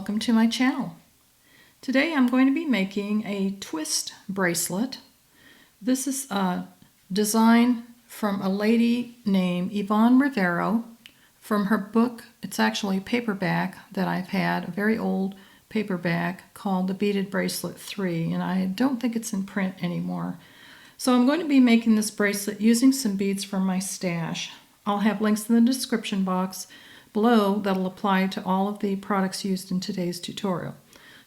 welcome to my channel. Today I'm going to be making a twist bracelet. This is a design from a lady named Yvonne Rivero from her book. It's actually a paperback that I've had, a very old paperback called The Beaded Bracelet 3, and I don't think it's in print anymore. So I'm going to be making this bracelet using some beads from my stash. I'll have links in the description box below that'll apply to all of the products used in today's tutorial.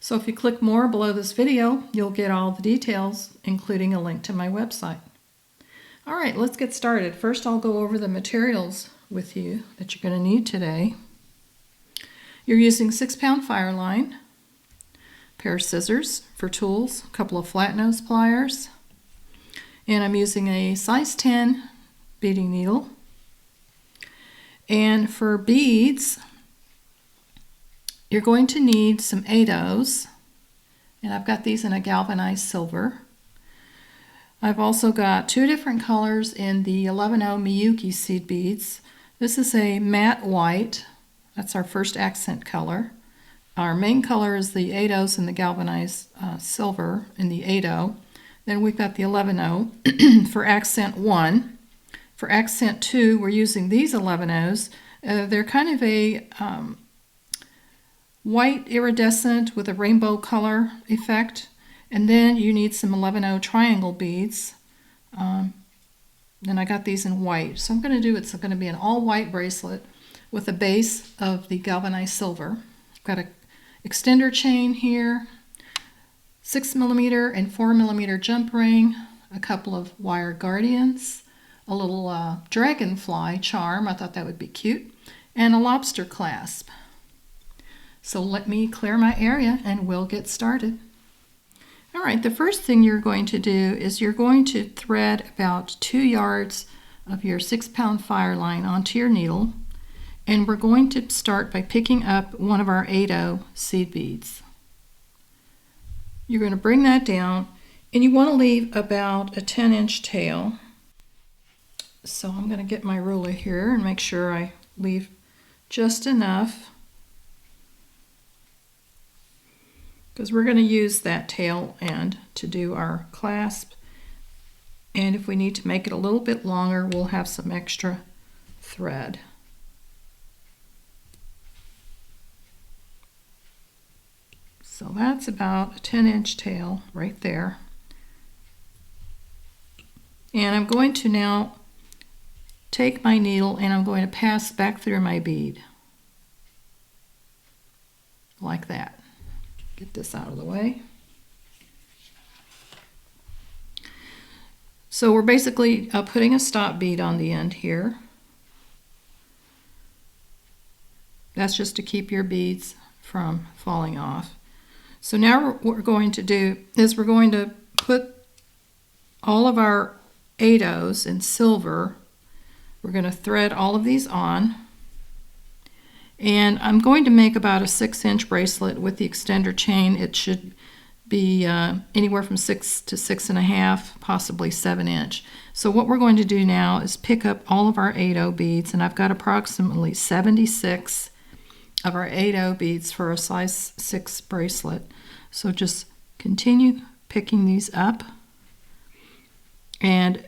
So if you click more below this video, you'll get all the details, including a link to my website. All right, let's get started. First, I'll go over the materials with you that you're going to need today. You're using 6-pound Fireline, a pair of scissors for tools, a couple of flat nose pliers, and I'm using a size 10 beading needle. And for beads, you're going to need some 8/0s, and I've got these in a galvanized silver. I've also got two different colors in the 11/0 Miyuki seed beads. This is a matte white. That's our first accent color. Our main color is the 8/0s in the galvanized silver in the 8/0. Then we've got the 11/0 for accent 1. For accent 2, we're using these 11/0s. They're kind of a white iridescent with a rainbow color effect. And then you need some 11/0 triangle beads. And I got these in white. So it's going to be an all-white bracelet with a base of the galvanized silver. I've got an extender chain here, 6mm and 4mm jump ring, a couple of wire guardians, a little dragonfly charm, I thought that would be cute, and a lobster clasp. So let me clear my area and we'll get started. All right, the first thing you're going to do is you're going to thread about 2 yards of your 6-pound Fireline onto your needle, and we're going to start by picking up one of our 8/0 seed beads. You're going to bring that down, and you want to leave about a 10-inch tail. So I'm going to get my ruler here and make sure I leave just enough, because we're going to use that tail end to do our clasp. And if we need to make it a little bit longer, we'll have some extra thread. So that's about a 10-inch tail right there. And I'm going to now take my needle and I'm going to pass back through my bead. Like that. Get this out of the way. So we're basically putting a stop bead on the end here. That's just to keep your beads from falling off. So now what we're going to do is we're going to put all of our 8/0s in silver. We're going to thread all of these on. And I'm going to make about a 6-inch bracelet with the extender chain. It should be anywhere from 6 to 6.5, possibly 7-inch. So what we're going to do now is pick up all of our 8/0 beads, and I've got approximately 76 of our 8/0 beads for a size 6 bracelet. So just continue picking these up. And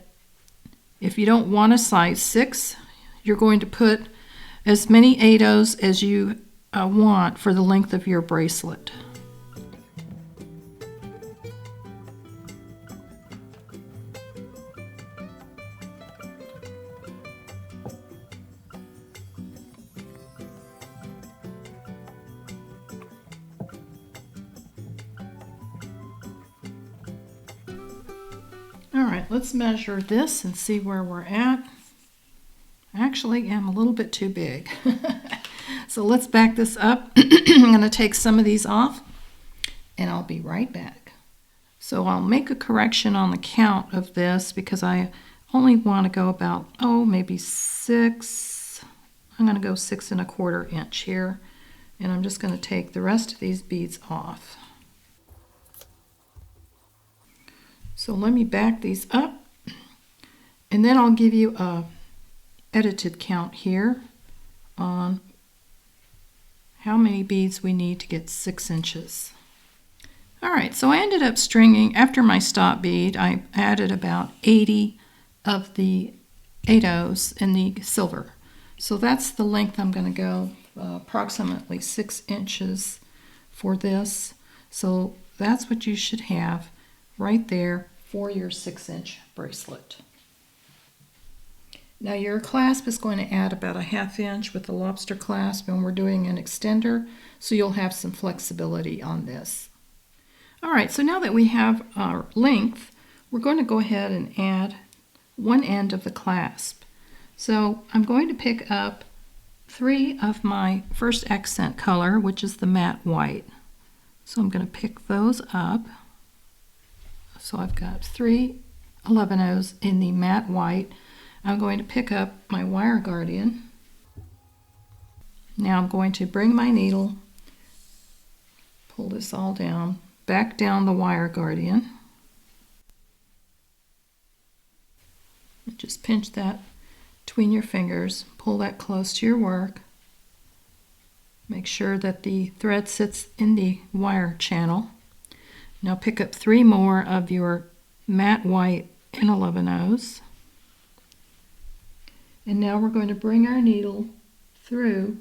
if you don't want a size 6, you're going to put as many 8/0s as you want for the length of your bracelet. All right, let's measure this and see where we're at. Actually, I'm a little bit too big. So let's back this up. I'm going to take some of these off and I'll be right back. So I'll make a correction on the count of this because I only want to go about, maybe 6. I'm going to go 6 1/4 inch here, and I'm just going to take the rest of these beads off. So let me back these up, and then I'll give you a edited count here on how many beads we need to get 6 inches. All right, so I ended up stringing, after my stop bead, I added about 80 of the 8/0s in the silver. So that's the length I'm going to go, approximately 6 inches for this. So that's what you should have right there for your 6-inch bracelet. Now your clasp is going to add about a 1/2 inch with the lobster clasp, and we're doing an extender, so you'll have some flexibility on this. All right, so now that we have our length, we're going to go ahead and add one end of the clasp. So I'm going to pick up 3 of my first accent color, which is the matte white. So I'm going to pick those up. So I've got 3 11/0s in the matte white. I'm going to pick up my wire guardian. Now I'm going to bring my needle, pull this all down, back down the wire guardian. Just pinch that between your fingers, pull that close to your work. Make sure that the thread sits in the wire channel. Now pick up 3 more of your matte white in 11/0s. And now we're going to bring our needle through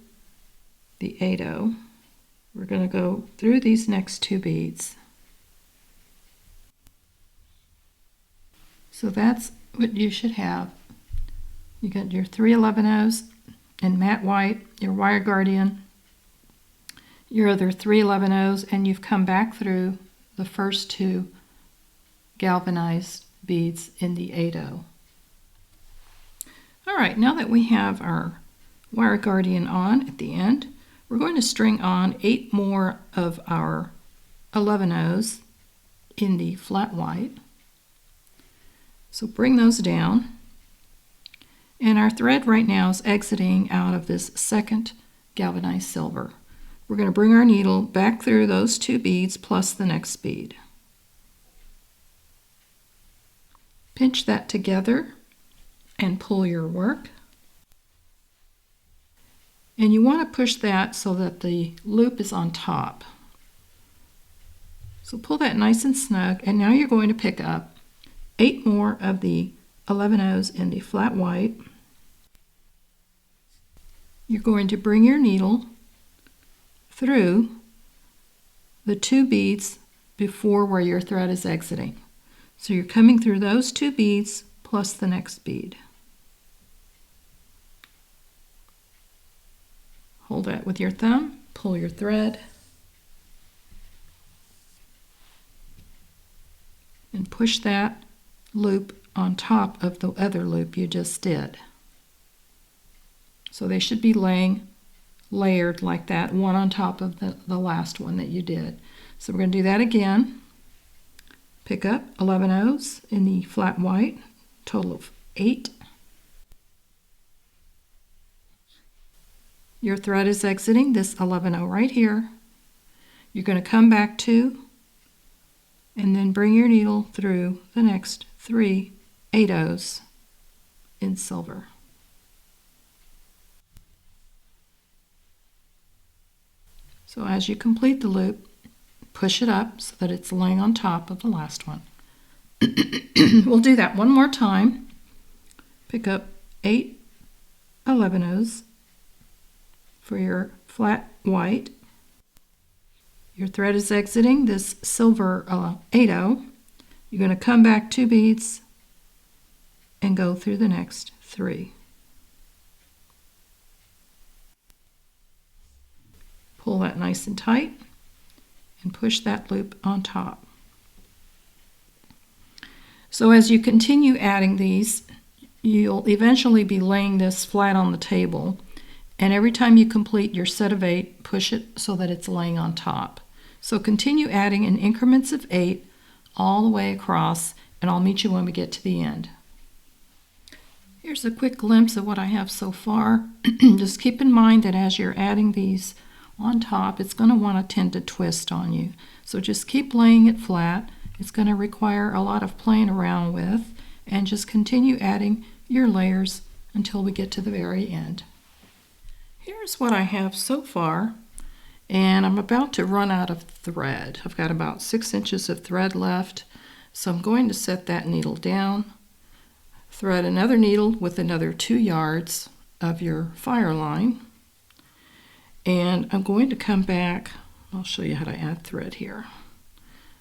the 8/0. We're going to go through these next 2 beads. So that's what you should have. You got your 3 11/0s in matte white, your wire guardian, your other 3 11/0s, and you've come back through the first 2 galvanized beads in the 8/0. All right, now that we have our wire guardian on at the end, we're going to string on 8 more of our 11/0s in the flat white. So bring those down. And our thread right now is exiting out of this second galvanized silver. We're going to bring our needle back through those 2 beads plus the next bead. Pinch that together and pull your work. And you want to push that so that the loop is on top. So pull that nice and snug, and now you're going to pick up 8 more of the 11/0s in the flat white. You're going to bring your needle through the 2 beads before where your thread is exiting. So you're coming through those 2 beads plus the next bead. Hold that with your thumb, pull your thread, and push that loop on top of the other loop you just did. So they should be layered like that, one on top of the last one that you did. So we're going to do that again. Pick up 11/0s in the flat white, total of 8. Your thread is exiting this 11/0 right here. You're going to come back to and then bring your needle through the next 3 8/0s in silver. So as you complete the loop, push it up so that it's laying on top of the last one. We'll do that one more time. Pick up 8 11/0s for your flat white. Your thread is exiting this silver 8/0. You're going to come back 2 beads and go through the next 3. Pull that nice and tight and push that loop on top. So as you continue adding these, you'll eventually be laying this flat on the table, and every time you complete your set of 8, push it so that it's laying on top. So continue adding in increments of 8 all the way across, and I'll meet you when we get to the end. Here's a quick glimpse of what I have so far. Just keep in mind that as you're adding these on top, it's going to want to tend to twist on you. So just keep laying it flat. It's going to require a lot of playing around with, and just continue adding your layers until we get to the very end. Here's what I have so far. And I'm about to run out of thread. I've got about 6 inches of thread left, so I'm going to set that needle down, thread another needle with another 2 yards of your Fireline, and I'm going to come back. I'll show you how to add thread here.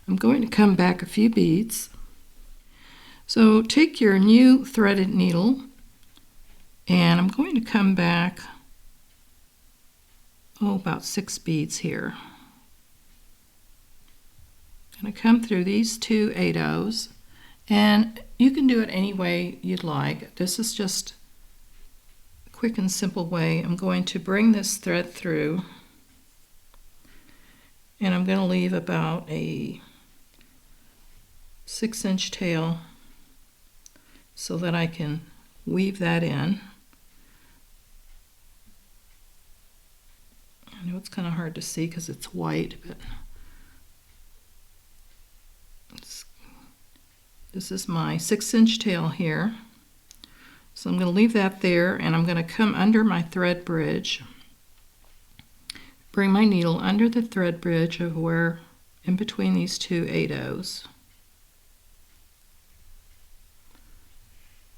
I'm going to come back a few beads. So take your new threaded needle, and I'm going to come back about 6 beads here. I'm going to come through these 2 8/0s, and you can do it any way you'd like. This is just a quick and simple way. I'm going to bring this thread through, and I'm going to leave about a 6-inch tail so that I can weave that in. I know it's kind of hard to see because it's white, but this is my 6-inch tail here. So I'm going to leave that there, and I'm going to come under my thread bridge, bring my needle under the thread bridge of where in between these 2 8/0s,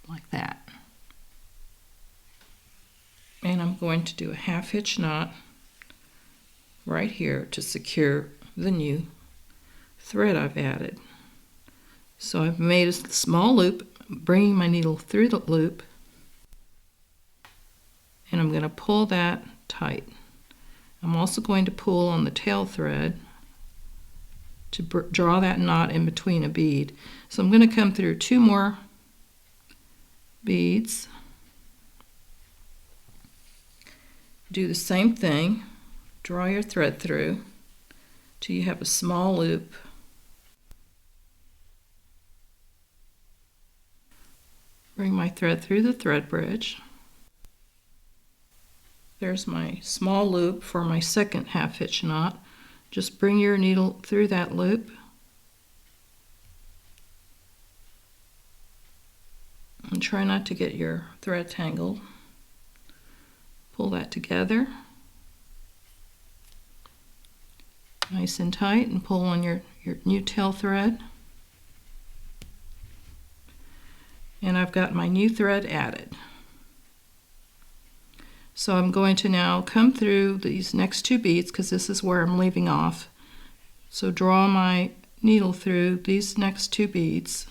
like that. And I'm going to do a 1/2 hitch knot right here to secure the new thread I've added. So I've made a small loop, bringing my needle through the loop, and I'm going to pull that tight. I'm also going to pull on the tail thread to draw that knot in between a bead. So I'm going to come through 2 more beads, do the same thing, draw your thread through till you have a small loop, bring my thread through the thread bridge. There's my small loop for my second 1/2 hitch knot. Just bring your needle through that loop and try not to get your thread tangled. Pull that together nice and tight and pull on your new tail thread. And I've got my new thread added. So I'm going to now come through these next 2 beads because this is where I'm leaving off. So draw my needle through these next 2 beads.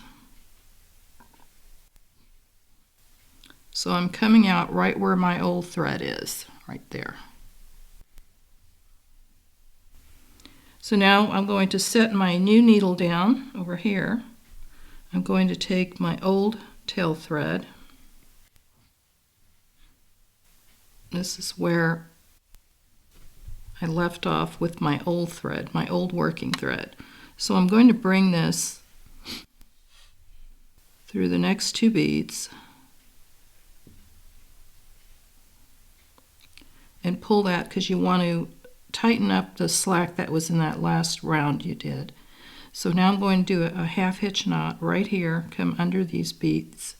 So I'm coming out right where my old thread is, right there. So now I'm going to set my new needle down over here. I'm going to take my old tail thread. This is where I left off with my old thread, my old working thread. So I'm going to bring this through the next 2 beads and pull that because you want to tighten up the slack that was in that last round you did. So now I'm going to do a 1/2 hitch knot right here, come under these beads,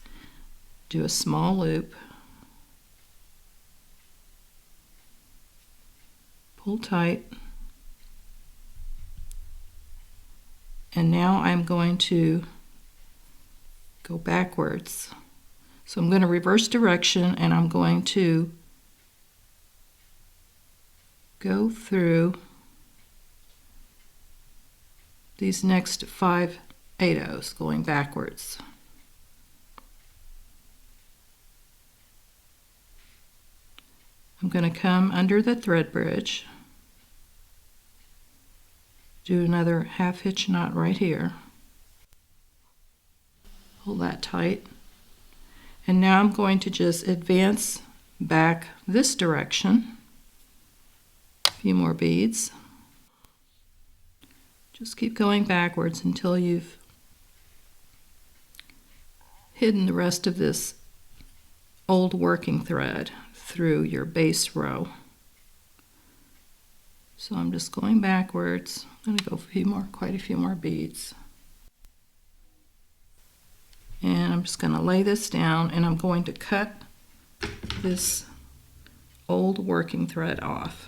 do a small loop, pull tight, and now I'm going to go backwards. So I'm going to reverse direction, and I'm going to go through these next 5 8/0s going backwards. I'm going to come under the thread bridge, do another 1/2 hitch knot right here, pull that tight, and now I'm going to just advance back this direction, a few more beads. Just keep going backwards until you've hidden the rest of this old working thread through your base row. So I'm just going backwards. I'm going to go quite a few more beads. And I'm just going to lay this down, and I'm going to cut this old working thread off.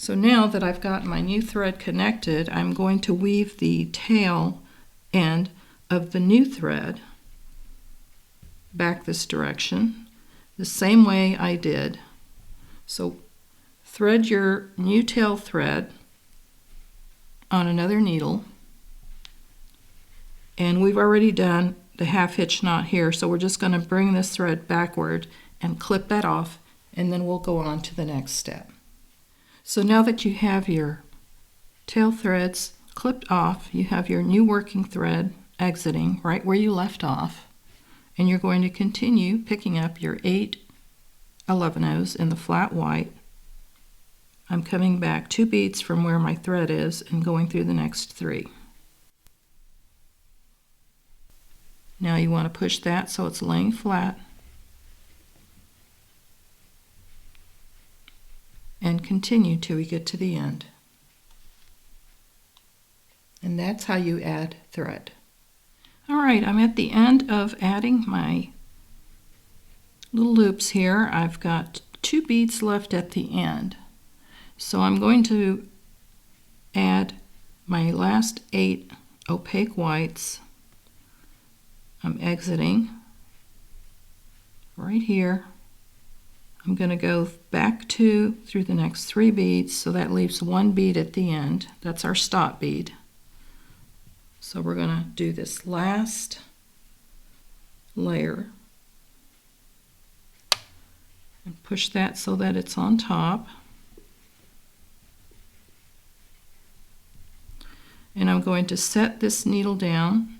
So now that I've got my new thread connected, I'm going to weave the tail end of the new thread back this direction, the same way I did. So thread your new tail thread on another needle, and we've already done the half hitch knot here, so we're just going to bring this thread backward and clip that off, and then we'll go on to the next step. So now that you have your tail threads clipped off, you have your new working thread exiting right where you left off, and you're going to continue picking up your 8 11/0s in the flat white. I'm coming back 2 beads from where my thread is and going through the next 3. Now you want to push that so it's laying flat, and continue till we get to the end. And that's how you add thread. Alright, I'm at the end of adding my little loops here. I've got 2 beads left at the end. So I'm going to add my last 8 opaque whites. I'm exiting right here. I'm going to go back 2 through the next 3 beads, so that leaves 1 bead at the end. That's our stop bead. So we're going to do this last layer and push that so that it's on top. And I'm going to set this needle down,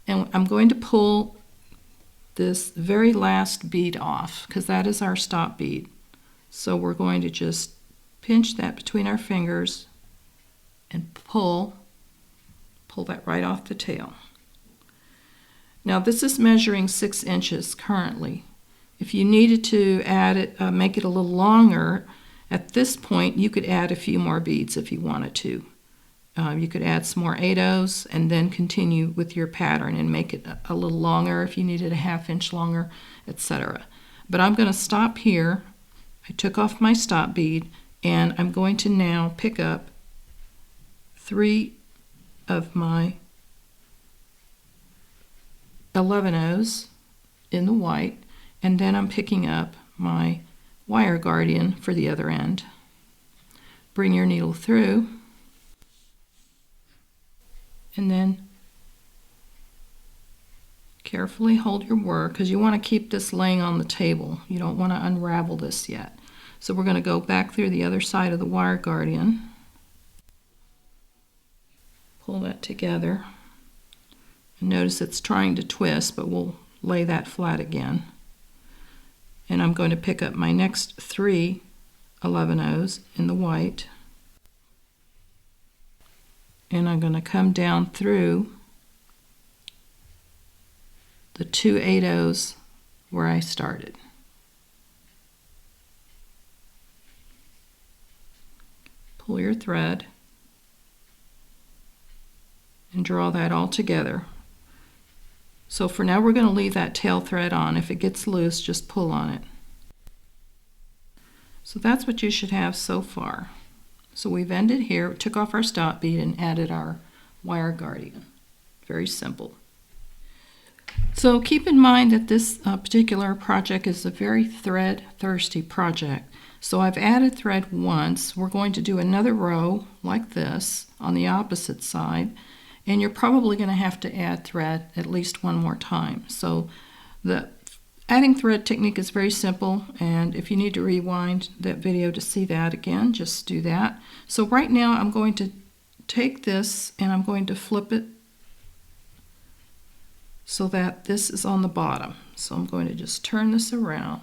and I'm going to pull this very last bead off because that is our stop bead. So we're going to just pinch that between our fingers and pull that right off the tail. Now this is measuring 6 inches currently. If you needed to add it, make it a little longer, at this point you could add a few more beads if you wanted to. You could add some more 8/0s and then continue with your pattern and make it a little longer if you needed a ½ inch longer, etc. But I'm going to stop here. I took off my stop bead, and I'm going to now pick up 3 of my 11/0s in the white, and then I'm picking up my wire guardian for the other end. Bring your needle through, and then carefully hold your work because you want to keep this laying on the table. You don't want to unravel this yet. So we're going to go back through the other side of the wire guardian, pull that together, and notice it's trying to twist, but we'll lay that flat again. And I'm going to pick up my next 3 11/0s in the white, and I'm going to come down through the 2 8/0s where I started. Pull your thread and draw that all together. So for now we're going to leave that tail thread on. If it gets loose, just pull on it. So that's what you should have so far. So we've ended here, took off our stop bead and added our wire guardian. Very simple. So keep in mind that this particular project is a very thread thirsty project. So I've added thread once. We're going to do another row like this on the opposite side, and you're probably going to have to add thread at least one more time. So the adding thread technique is very simple, and if you need to rewind that video to see that again, just do that. So right now I'm going to take this and I'm going to flip it so that this is on the bottom. So I'm going to just turn this around.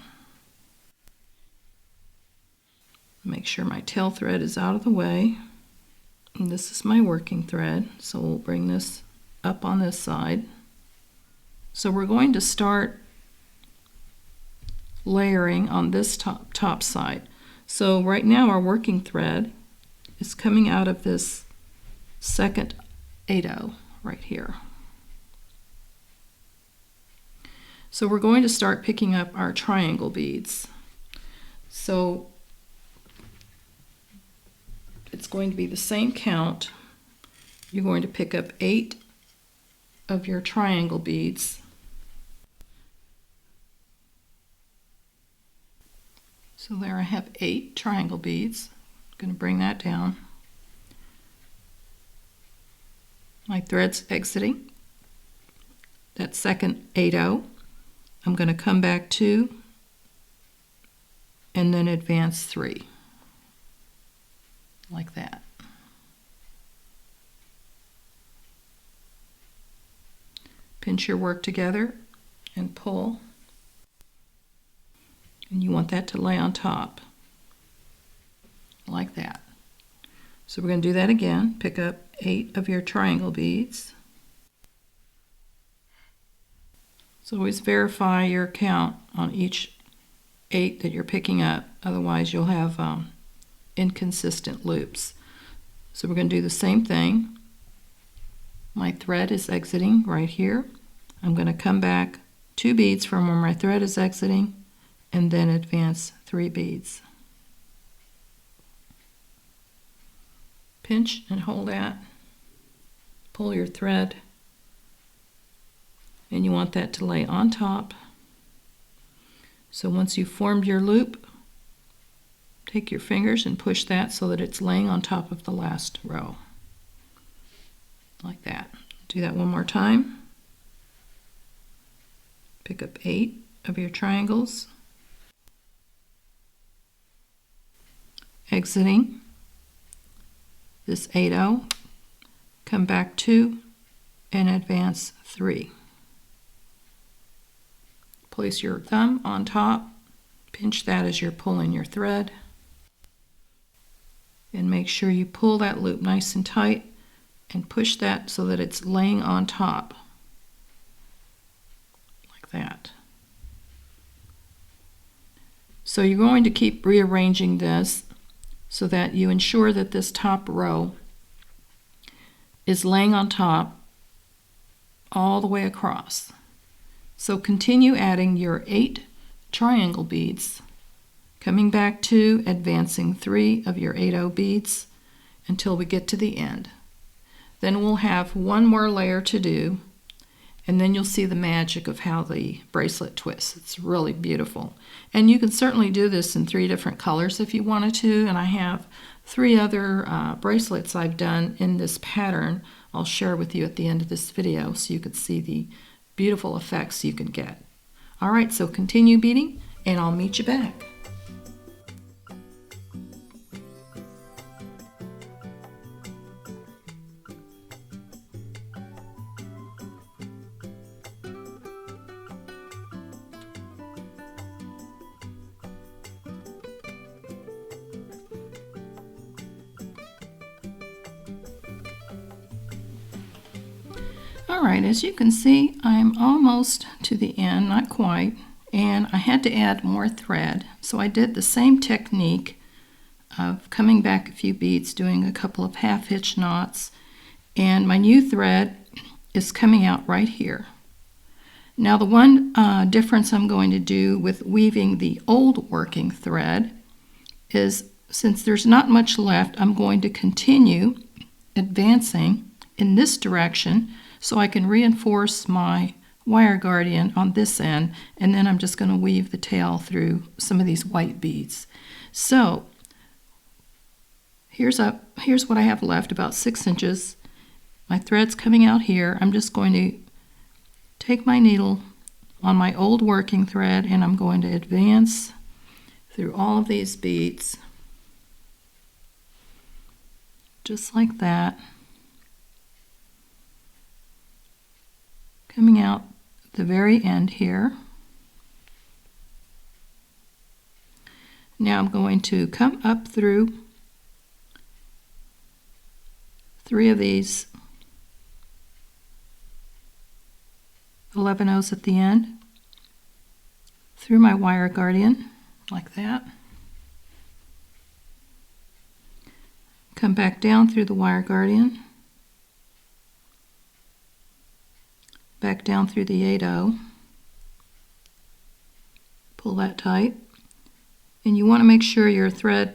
Make sure my tail thread is out of the way. And this is my working thread, so we'll bring this up on this side. So we're going to start layering on this top side. So right now our working thread is coming out of this second 8/0 right here. So we're going to start picking up our triangle beads. So it's going to be the same count. You're going to pick up 8 of your triangle beads. So there I have 8 triangle beads. I'm going to bring that down. My thread's exiting that second 8-0. I'm going to come back 2 and then advance 3 like that. Pinch your work together and pull, and you want that to lay on top like that. So we're going to do that again. Pick up 8 of your triangle beads. So always verify your count on each 8 that you're picking up, otherwise you'll have inconsistent loops. So we're going to do the same thing. My thread is exiting right here. I'm going to come back 2 beads from where my thread is exiting and then advance 3 beads. Pinch and hold that. Pull your thread, and you want that to lay on top. So once you've formed your loop, take your fingers and push that so that it's laying on top of the last row. Like that. Do that one more time. Pick up 8 of your triangles. Exiting this 8-0, come back 2 and advance 3. Place your thumb on top, pinch that as you're pulling your thread, and make sure you pull that loop nice and tight and push that so that it's laying on top like that. So you're going to keep rearranging this so that you ensure that this top row is laying on top all the way across. So continue adding your 8 triangle beads, coming back 2, advancing 3 of your 8-0 beads until we get to the end. Then we'll have one more layer to do, and then you'll see the magic of how the bracelet twists. It's really beautiful. And you can certainly do this in 3 different colors if you wanted to, and I have 3 other bracelets I've done in this pattern I'll share with you at the end of this video so you can see the beautiful effects you can get. Alright, so continue beading and I'll meet you back. Alright, as you can see, I'm almost to the end, not quite, and I had to add more thread. So I did the same technique of coming back a few beads, doing a couple of half-hitch knots, and my new thread is coming out right here. Now the one difference I'm going to do with weaving the old working thread is, since there's not much left, I'm going to continue advancing in this direction so I can reinforce my wire guardian on this end, and then I'm just going to weave the tail through some of these white beads. So here's what I have left, about 6 inches. My thread's coming out here. I'm just going to take my needle on my old working thread and I'm going to advance through all of these beads just like that, coming out the very end here. Now I'm going to come up through 3 of these 11/0s at the end, through my wire guardian like that, come back down through the wire guardian, back down through the 8/0, pull that tight, and you want to make sure your thread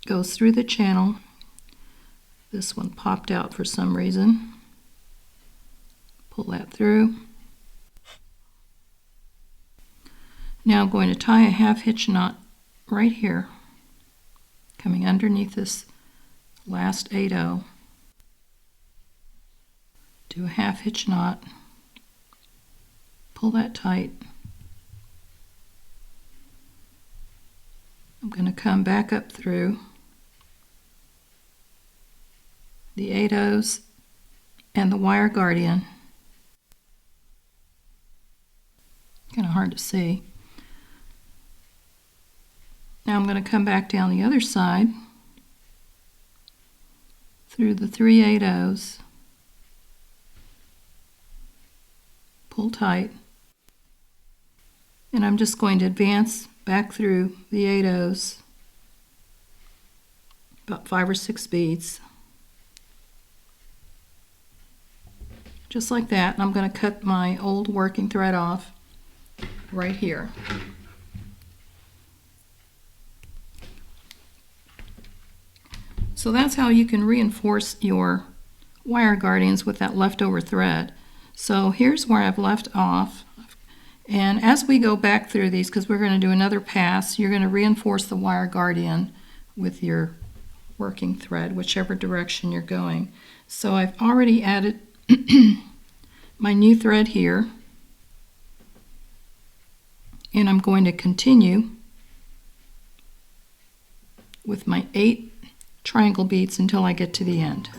goes through the channel This one popped out for some reason. Pull that through. Now I'm going to tie a half hitch knot right here, coming underneath this last 8/0. Do a half hitch knot, pull that tight. I'm going to come back up through the 8/0s and the wire guardian. Kind of hard to see. Now I'm going to come back down the other side through the 3 8/0s, pull tight, and I'm just going to advance back through the 8/0s about 5 or 6 beads, just like that. And I'm going to cut my old working thread off right here. So that's how you can reinforce your wire guardians with that leftover thread. So here's where I've left off. And as we go back through these, because we're going to do another pass, you're going to reinforce the wire guardian with your working thread, whichever direction you're going. So I've already added my new thread here. And I'm going to continue with my 8 triangle beads until I get to the end.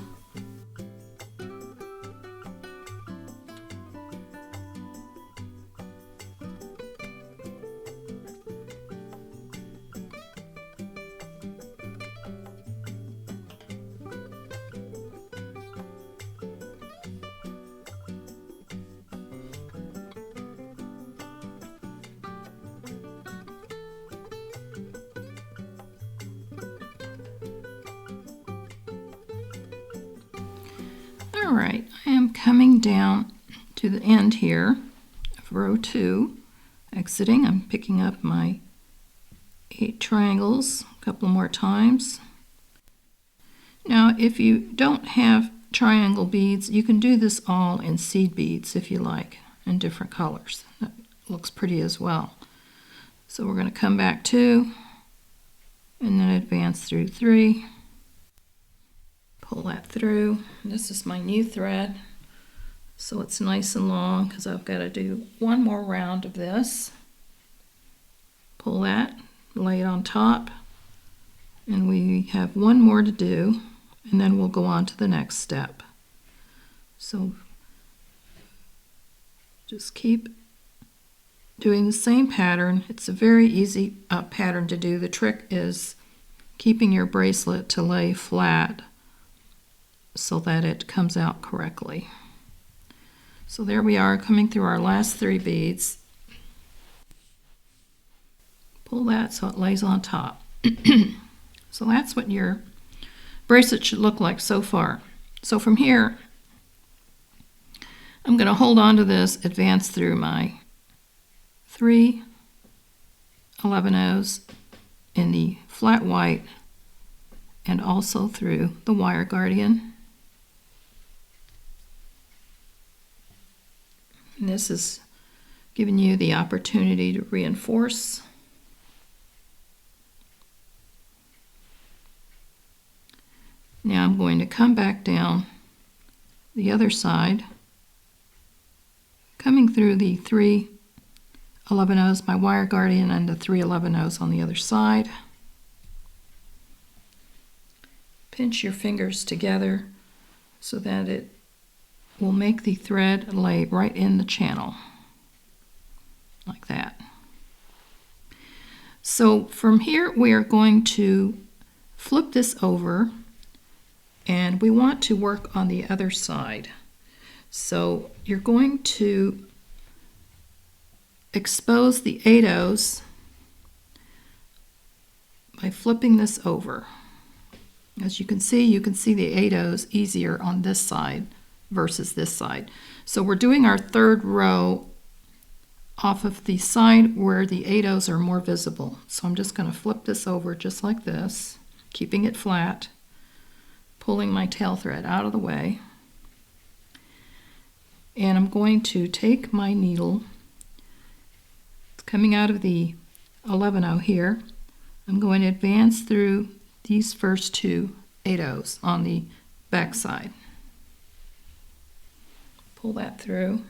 Alright, I am coming down to the end here of row 2, exiting. I'm picking up my 8 triangles a couple more times. Now, if you don't have triangle beads, you can do this all in seed beads if you like, in different colors. That looks pretty as well. So we're going to come back 2, and then advance through 3. Pull that through. This is my new thread, so it's nice and long because I've got to do one more round of this. Pull that, lay it on top, and we have one more to do, and then we'll go on to the next step. So just keep doing the same pattern. It's a very easy pattern to do. The trick is keeping your bracelet to lay flat so that it comes out correctly. So there we are, coming through our last 3 beads. Pull that so it lays on top. So that's what your bracelet should look like so far. So from here, I'm going to hold on to this, advance through my 3 11/0s in the flat white, and also through the wire guardian. And this is giving you the opportunity to reinforce. Now I'm going to come back down the other side, coming through the 3 11/0s, my wire guardian, and the 3 11/0s on the other side. Pinch your fingers together so that it will make the thread lay right in the channel, like that. So from here we are going to flip this over, and we want to work on the other side. So you're going to expose the 8/0s by flipping this over. As you can see the 8/0s easier on this side versus this side. So we're doing our 3rd row off of the side where the 8/0s are more visible. So I'm just going to flip this over just like this, keeping it flat. pulling my tail thread out of the way. And I'm going to take my needle, it's coming out of the 11/0 here. I'm going to advance through these first two 8/0s on the back side. Pull that through.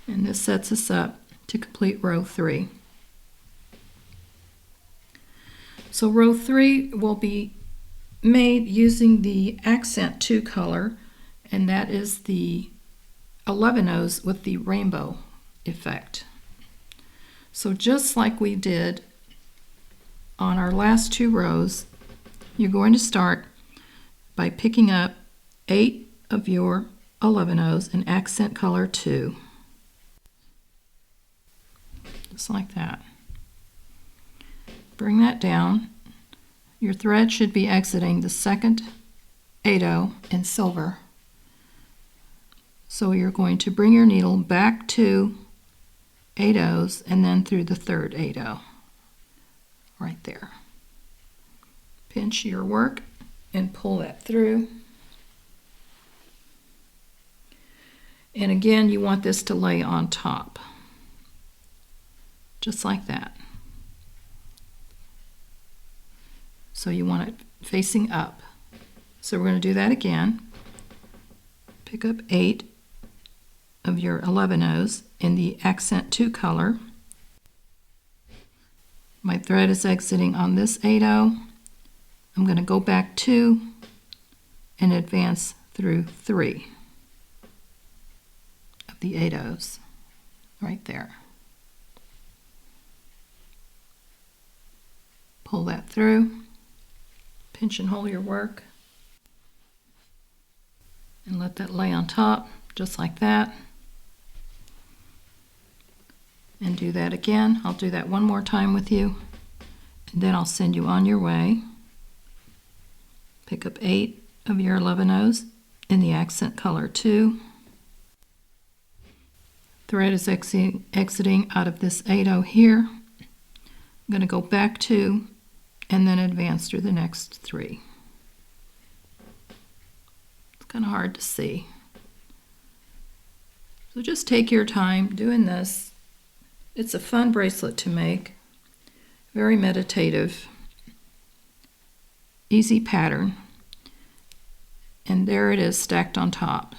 And this sets us up to complete row 3. So row 3 will be made using the accent 2 color, and that is the 11/0s with the rainbow effect. So just like we did on our last 2 rows, you're going to start by picking up 8 of your 11/0s in accent color 2. Just like that. Bring that down. Your thread should be exiting the second 8/0 in silver. So you're going to bring your needle back to 8/0s and then through the third 8/0. Right there. Pinch your work and pull that through. And again, you want this to lay on top. Just like that. So you want it facing up. So we're going to do that again. Pick up 8 of your 11/0s in the accent 2 color. My thread is exiting on this 8/0. I'm going to go back 2 and advance through 3 of the 8/0s right there. Pull that through, pinch and hold your work, and let that lay on top just like that. And do that again. I'll do that one more time with you, and then I'll send you on your way. Pick up 8 of your 11/0s in the accent color 2. Thread is exiting out of this 8/0 here. I'm going to go back 2 and then advance through the next 3. It's kind of hard to see. So just take your time doing this. It's a fun bracelet to make, very meditative, easy pattern, and there it is stacked on top.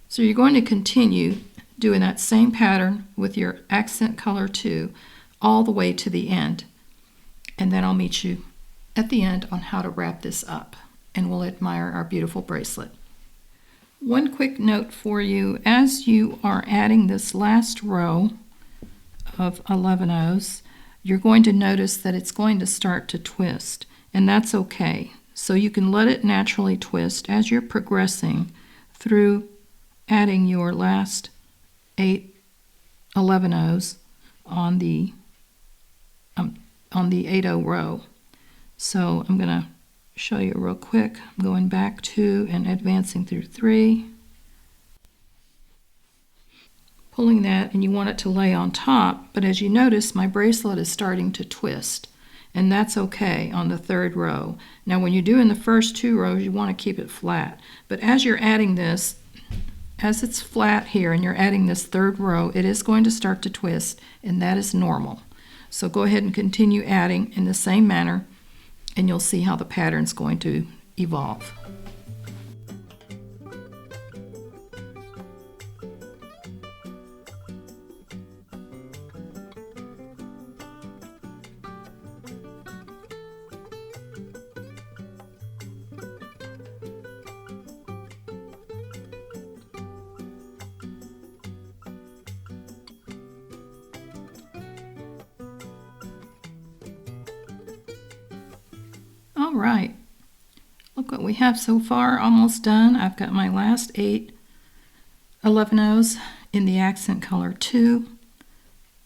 So you're going to continue doing that same pattern with your accent color 2 all the way to the end, and then I'll meet you at the end on how to wrap this up, and we'll admire our beautiful bracelet. One quick note for you, as you are adding this last row of 11/0s, you're going to notice that it's going to start to twist, and that's okay. So you can let it naturally twist as you're progressing through adding your last 8 11/0s on the 8/0 row. So I'm going to show you real quick. I'm going back 2 and advancing through 3. Pulling that, and you want it to lay on top, but as you notice, my bracelet is starting to twist, and that's okay on the 3rd row. Now when you're doing the first 2 rows, you want to keep it flat, but as you're adding this, as it's flat here and you're adding this 3rd row, it is going to start to twist, and that is normal. So go ahead and continue adding in the same manner, and you'll see how the pattern's going to evolve. All right, look what we have so far, almost done. I've got my last 8 11/0s in the accent color 2.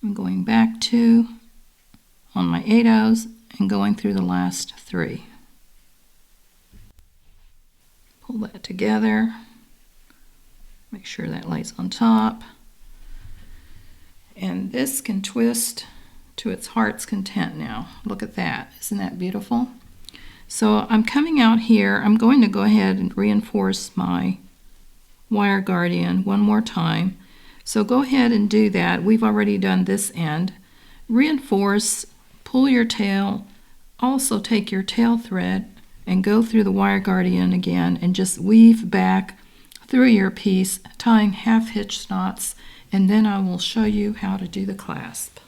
I'm going back 2 on my 8/0s and going through the last 3. Pull that together, make sure that lays on top, and this can twist to its heart's content now. Look at that, isn't that beautiful? So I'm coming out here. I'm going to go ahead and reinforce my wire guardian one more time. So go ahead and do that. We've already done this end. Reinforce, pull your tail, also take your tail thread and go through the wire guardian again and just weave back through your piece, tying half hitch knots, and then I will show you how to do the clasp.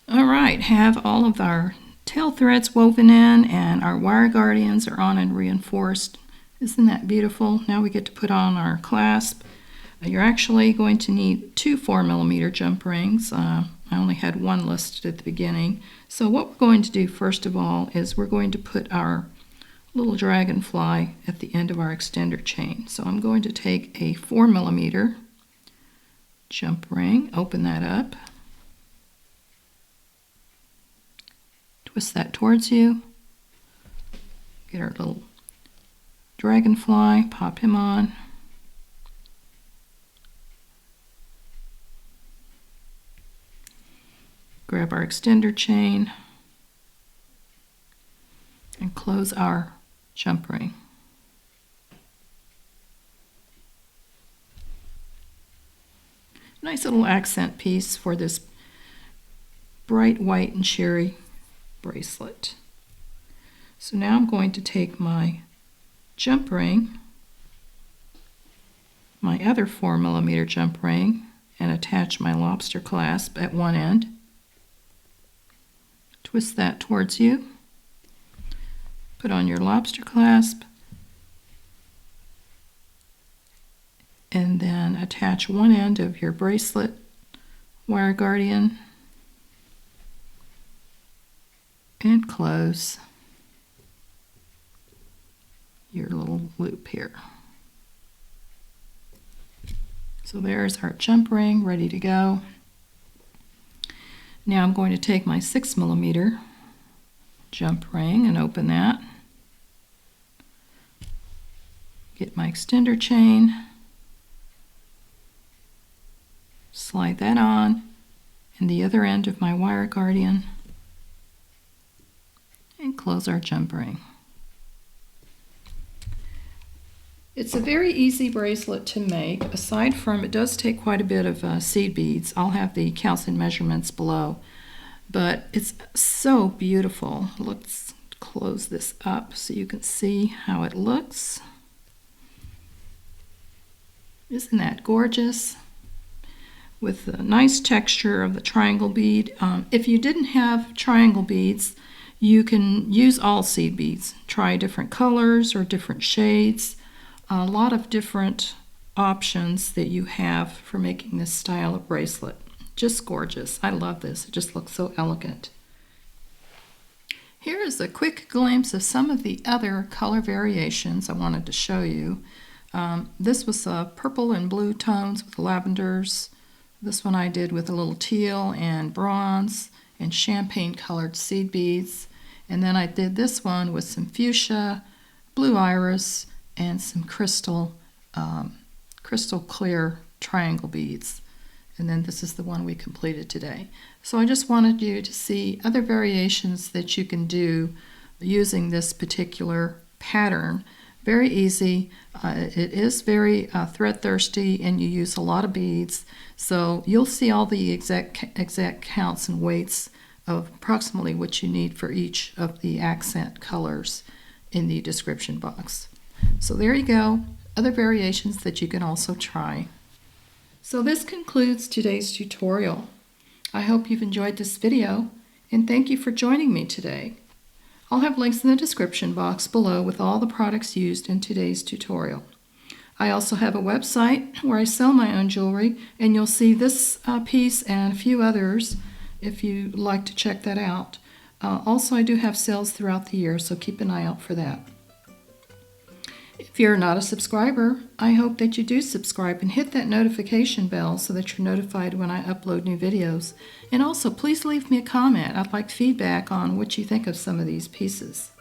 All right, have all of our tail threads woven in and our wire guardians are on and reinforced. Isn't that beautiful? Now we get to put on our clasp. You're actually going to need 2 4mm jump rings. I only had one listed at the beginning. So what we're going to do first of all is we're going to put our little dragonfly at the end of our extender chain. So I'm going to take a 4mm jump ring, open that up, twist that towards you, get our little dragonfly, pop him on. Grab our extender chain and close our jump ring. Nice little accent piece for this bright white and cherry bracelet. So now I'm going to take my jump ring, my other 4mm jump ring, and attach my lobster clasp at one end. Twist that towards you. Put on your lobster clasp. And then attach one end of your bracelet wire guardian and close your little loop here. So there's our jump ring ready to go. Now I'm going to take my 6mm jump ring and open that. Get my extender chain, slide that on, and the other end of my wire guardian, and close our jump ring. It's a very easy bracelet to make. Aside from it does take quite a bit of seed beads. I'll have the counts and measurements below. But it's so beautiful. Let's close this up so you can see how it looks. Isn't that gorgeous? With the nice texture of the triangle bead. If you didn't have triangle beads, you can use all seed beads. Try different colors or different shades. A lot of different options that you have for making this style of bracelet. Just gorgeous. I love this. It just looks so elegant. Here is a quick glimpse of some of the other color variations I wanted to show you. This was purple and blue tones with lavenders. This one I did with a little teal and bronze and champagne colored seed beads. And then I did this one with some fuchsia, blue iris, and some crystal clear triangle beads. And then this is the one we completed today. So I just wanted you to see other variations that you can do using this particular pattern. Very easy. It is very thread thirsty and you use a lot of beads. So you'll see all the exact counts and weights of approximately what you need for each of the accent colors in the description box. So there you go, other variations that you can also try. So this concludes today's tutorial. I hope you've enjoyed this video and thank you for joining me today. I'll have links in the description box below with all the products used in today's tutorial. I also have a website where I sell my own jewelry and you'll see this piece and a few others if you'd like to check that out. Also I do have sales throughout the year, so keep an eye out for that. If you're not a subscriber, I hope that you do subscribe and hit that notification bell so that you're notified when I upload new videos. And also, please leave me a comment. I'd like feedback on what you think of some of these pieces.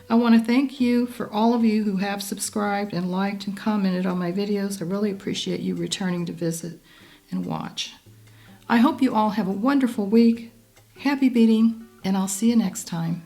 I want to thank you for all of you who have subscribed and liked and commented on my videos. I really appreciate you returning to visit and watch. I hope you all have a wonderful week. Happy beading, and I'll see you next time.